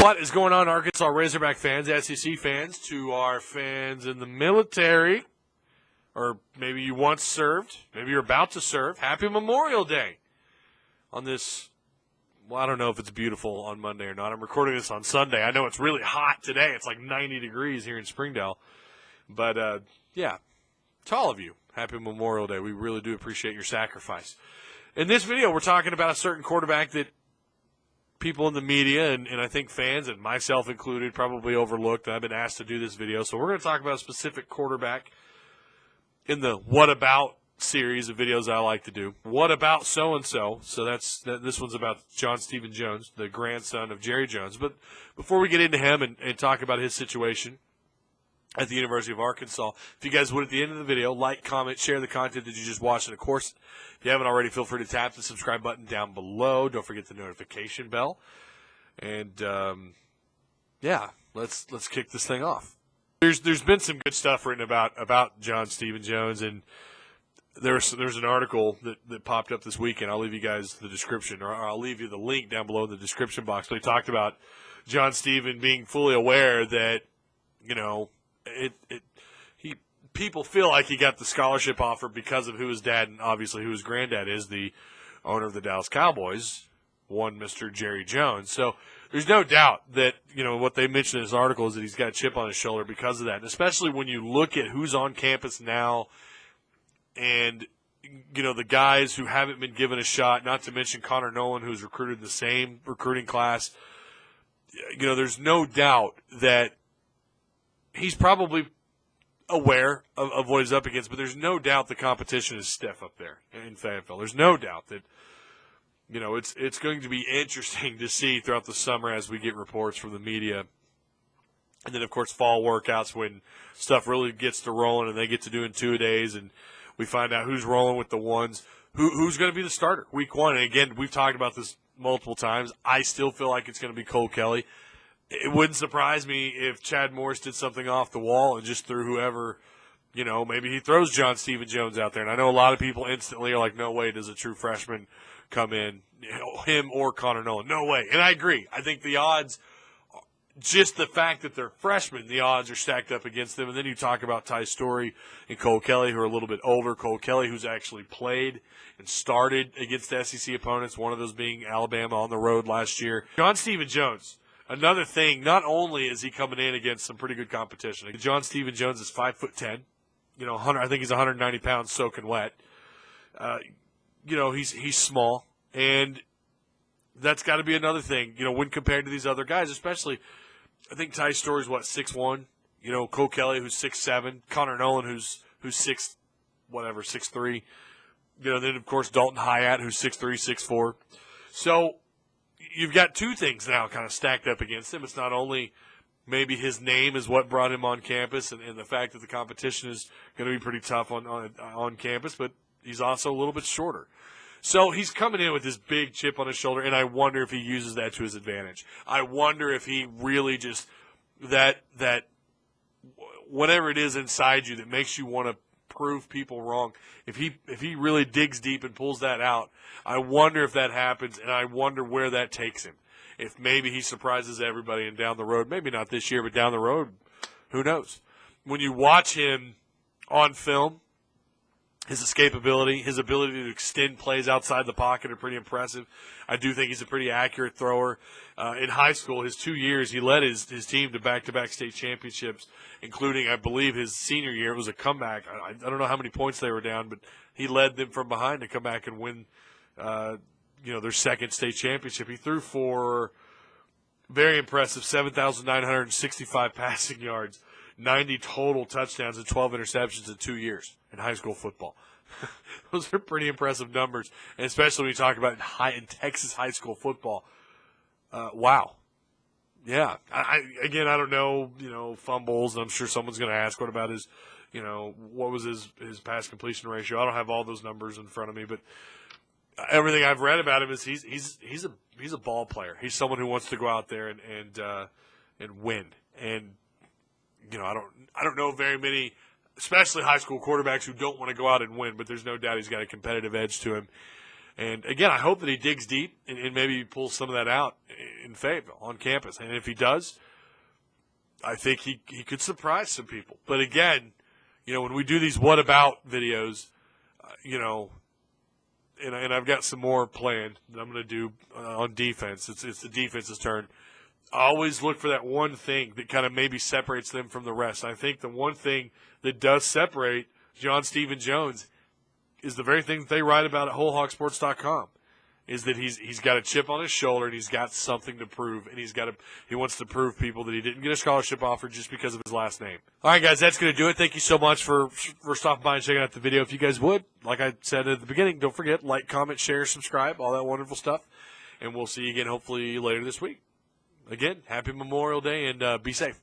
What is going on, Arkansas Razorback fans, SEC fans, to our fans in the military, or maybe you once served, maybe you're about to serve? Happy Memorial Day on this. Well, I don't know if it's beautiful on Monday or not. I'm recording this on Sunday. I know it's really hot today. It's like 90 degrees here in Springdale. But, yeah, to all of you, happy Memorial Day. We really do appreciate your sacrifice. In this video, we're talking about a certain quarterback that people in the media and I think fans, and myself included, probably overlooked. I've been asked to do this video. So we're going to talk about a specific quarterback in the What About series of videos I like to do. What about so-and-so? So this one's about John Stephen Jones, the grandson of Jerry Jones. But before we get into him and talk about his situation at the University of Arkansas, if you guys would, at the end of the video, like, comment, share the content that you just watched. And, of course, if you haven't already, feel free to tap the subscribe button down below. Don't forget the notification bell. And, yeah, let's kick this thing off. There's been some good stuff written about John Stephen Jones, and there's an article that popped up this weekend. I'll leave you guys the description, or I'll leave you the link down below in the description box. But he talked about John Stephen being fully aware that, you know, people feel like he got the scholarship offer because of who his dad and obviously who his granddad is, the owner of the Dallas Cowboys, one Mr. Jerry Jones. So there's no doubt that, you know, what they mentioned in this article is that he's got a chip on his shoulder because of that. And especially when you look at who's on campus now and, you know, the guys who haven't been given a shot, not to mention Connor Noland, who's recruited in the same recruiting class. You know, there's no doubt that he's probably aware of what he's up against, but there's no doubt the competition is stiff up there in Fayetteville. There's no doubt that, you know, it's going to be interesting to see throughout the summer as we get reports from the media. And then, of course, fall workouts when stuff really gets to rolling and they get to doing two-a-days and we find out who's rolling with the ones, who's going to be the starter week one. And, again, we've talked about this multiple times. I still feel like it's going to be Cole Kelly. It wouldn't surprise me if Chad Morris did something off the wall and just threw whoever, you know, maybe he throws John Stephen Jones out there. And I know a lot of people instantly are like, no way does a true freshman come in, you know, him or Connor Noland. No way. And I agree. I think the odds, just the fact that they're freshmen, the odds are stacked up against them. And then you talk about Ty Story and Cole Kelly, who are a little bit older. Cole Kelly, who's actually played and started against SEC opponents, one of those being Alabama on the road last year. John Stephen Jones. Another thing, not only is he coming in against some pretty good competition. John Stephen Jones is 5'10", you know, I think he's 190 pounds soaking wet. You know, he's small, and that's got to be another thing, you know, when compared to these other guys, especially, I think Ty Story's, 6'1", you know, Cole Kelly, who's 6'7", Connor Noland, who's 6'3", you know, then, of course, Dalton Hyatt, who's 6'3", 6'4". So you've got two things now kind of stacked up against him. It's not only maybe his name is what brought him on campus and the fact that the competition is going to be pretty tough on campus, but he's also a little bit shorter. So he's coming in with this big chip on his shoulder, and I wonder if he uses that to his advantage. I wonder if he really just that whatever it is inside you that makes you want to prove people wrong, if he really digs deep and pulls that out, I wonder if that happens, and I wonder where that takes him. If maybe he surprises everybody and down the road, maybe not this year, but down the road, who knows? When you watch him on film, his escapability, his ability to extend plays outside the pocket are pretty impressive. I do think he's a pretty accurate thrower. In high school, his 2 years, he led his team to back-to-back state championships, including, I believe, his senior year. It was a comeback. I don't know how many points they were down, but he led them from behind to come back and win, you know, their second state championship. He threw for very impressive 7,965 passing yards, 90 total touchdowns, and 12 interceptions in 2 years in high school football. Those are pretty impressive numbers, and especially when you talk about in Texas high school football. Wow. Yeah. I don't know, you know, fumbles, and I'm sure someone's going to ask what about his, you know, what was his pass completion ratio. I don't have all those numbers in front of me, but everything I've read about him is he's a ball player. He's someone who wants to go out there and win. And you know, I don't know very many, especially high school quarterbacks, who don't want to go out and win, but there's no doubt he's got a competitive edge to him. And, again, I hope that he digs deep and maybe pulls some of that out. in Fayetteville on campus. And if he does, I think he could surprise some people. But again, when we do these what about videos, and I've got some more planned that I'm going to do on defense. It's the defense's turn. I always look for that one thing that kind of maybe separates them from the rest. I think the one thing that does separate John Stephen Jones is the very thing that they write about at WholeHogSports.com, is that he's got a chip on his shoulder and he's got something to prove, and he wants to prove people that he didn't get a scholarship offer just because of his last name. All right, guys, that's going to do it. Thank you so much for stopping by and checking out the video. If you guys would, like I said at the beginning, don't forget, like, comment, share, subscribe, all that wonderful stuff, and we'll see you again hopefully later this week. Again, happy Memorial Day, and be safe.